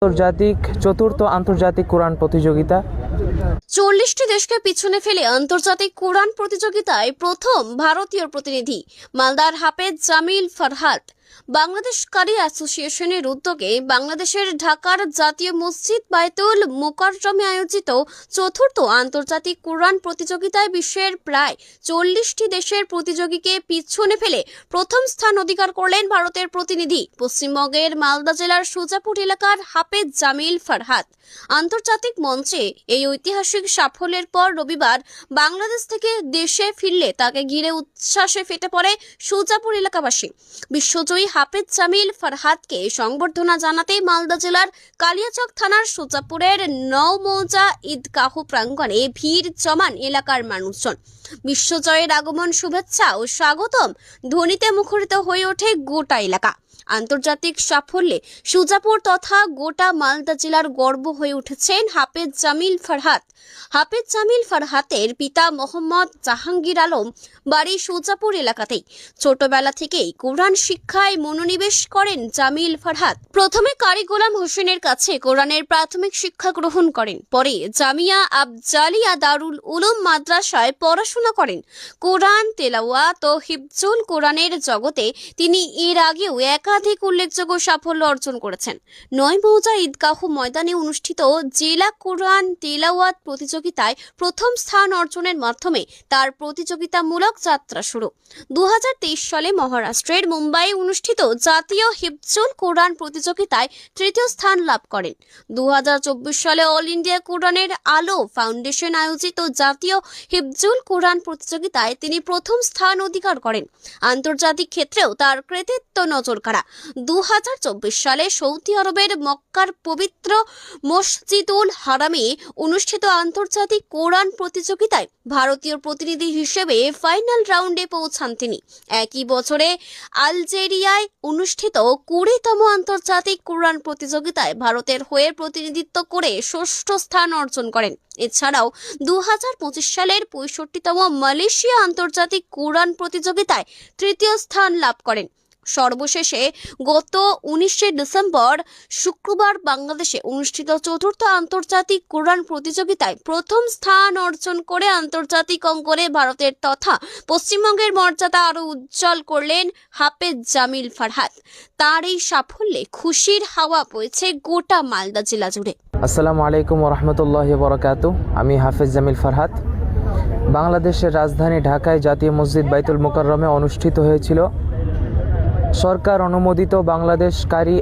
আন্তর্জাতিক চতুর্থ আন্তর্জাতিক কোরআন প্রতিযোগিতা। 40টি দেশকে পিছনে ফেলে আন্তর্জাতিক কোরআন প্রতিযোগিতায় প্রথম ভারতীয় প্রতিনিধি মালদার হাফেজ জামিল ফারহাত। বাংলাদেশ কারি অ্যাসোসিয়েশনের উদ্যোগে বাংলাদেশের ঢাকার জাতীয় মসজিদ বায়তুল মোকাররমে আয়োজিত চতুর্থ আন্তর্জাতিক কোরআন প্রতিযোগিতায় বিশ্বের প্রায় 40টি দেশের প্রতিযোগীকে পিছনে ফেলে প্রথম স্থান অধিকার করলেন ভারতের প্রতিনিধি পশ্চিমবঙ্গের মালদা জেলার সুজাপুর এলাকার হাফেজ জামিল ফারহাত। আন্তর্জাতিক মঞ্চে এই ঐতিহাসিক সাফল্যের পর রবিবার বাংলাদেশ থেকে দেশে ফিরলে তাকে ঘিরে উচ্ছ্বাসে ফেটে পড়ে সুজাপুর এলাকাবাসী। বিশ্বজয়ী হাফেজ জামিল ফারহাতকে সংবর্ধনা জানাতে মালদা জেলার কালিয়াচক থানার সুজাপুরের নওমৌজা ঈদগাহ প্রাঙ্গণে ভিড় জমান এলাকার মানুষজন। বিশ্বজয়ের আগমন শুভেচ্ছা ও স্বাগতম ধ্বনিতে মুখরিত হয়ে ওঠে গোটা এলাকা। আন্তর্জাতিক সাফল্যে সুজাপুর তথা গোটা মালদা জেলার গর্ব হয়ে উঠেছেন হাফেজ জামিল ফারহাত। হাফেজ জামিল ফারহাতের পিতা মোহাম্মদ জাহাঙ্গীর আলম বাড়ি সুজাপুর এলাকাতেই। ছোটবেলা থেকেই কোরআন শিক্ষায় মনোনিবেশ করেন জামিল ফারহাত। প্রথমে কারি গোলাম হোসেনের কাছে কোরআনের প্রাথমিক শিক্ষা গ্রহণ করেন, পরে জামিয়া আফজালিয়া দারুল উলুম মাদ্রাসায় পড়াশোনা করেন। কোরআন তেলাওয়াত ও হিফজুল কোরআনের জগতে তিনি এর আগেও একাধিক উল্লেখযোগ্য সাফল্য অর্জন করেছেন। নওমৌজা ঈদগাহ ময়দানে অনুষ্ঠিত জেলা কোরআন তেলাওয়াত প্রতিযোগিতায় প্রথম স্থান অর্জনের মাধ্যমে তার প্রতিযোগিতামূলক যাত্রা শুরু। 2023 সালে মহারাষ্ট্রের মুম্বাইয়ে অনুষ্ঠিত জাতীয় হিফজুল কোরআন প্রতিযোগিতায় তৃতীয় স্থান লাভ করেন। 2024 সালে অল ইন্ডিয়া কোরআনের আলো ফাউন্ডেশন আয়োজিত জাতীয় হিফজুল কোরআন প্রতিযোগিতায় তিনি প্রথম স্থান অধিকার করেন। আন্তর্জাতিক ক্ষেত্রেও তার কৃতিত্ব নজর কাড়া। 2024 সালে সৌদি আরবের মক্কার পবিত্র মসজিদুল হারামে অনুষ্ঠিত আন্তর্জাতিক কোরআন প্রতিযোগিতায় ভারতীয় প্রতিনিধি হিসেবে ফাইনাল রাউন্ডে পৌঁছান তিনি। একই বছরে আলজেরিয়ায় অনুষ্ঠিত 20তম আন্তর্জাতিক কোরআন প্রতিযোগিতায় ভারতের হয়ে প্রতিনিধিত্ব করে ষষ্ঠ স্থান অর্জন করেন। এছাড়াও 2025 সালের 65তম মালয়েশিয়া আন্তর্জাতিক কোরআন প্রতিযোগিতায় তৃতীয় স্থান লাভ করেন। সর্বশেষে গত 19 ডিসেম্বর শুক্রবার বাংলাদেশে অনুষ্ঠিত চতুর্থ আন্তর্জাতিক কোরআন প্রতিযোগিতায় প্রথম স্থান অর্জন করে আন্তর্জাতিক অঙ্গনে ভারতের তথা পশ্চিমবঙ্গের মর্যাদা আরও উজ্জ্বল করলেন হাফেজ জামিল ফারহাত। তার এই সাফল্যে খুশির হাওয়া বইছে গোটা মালদা জেলা জুড়ে। আসসালামু আলাইকুম ওয়া রাহমাতুল্লাহি ওয়া বারাকাতুহু। আমি হাফেজ জামিল ফারহাত। বাংলাদেশের রাজধানী ঢাকায় জাতীয় মসজিদ বায়তুল মোকাররমে অনুষ্ঠিত হয়েছিল সরকার অনুমোদিত বাংলাদেশ কারি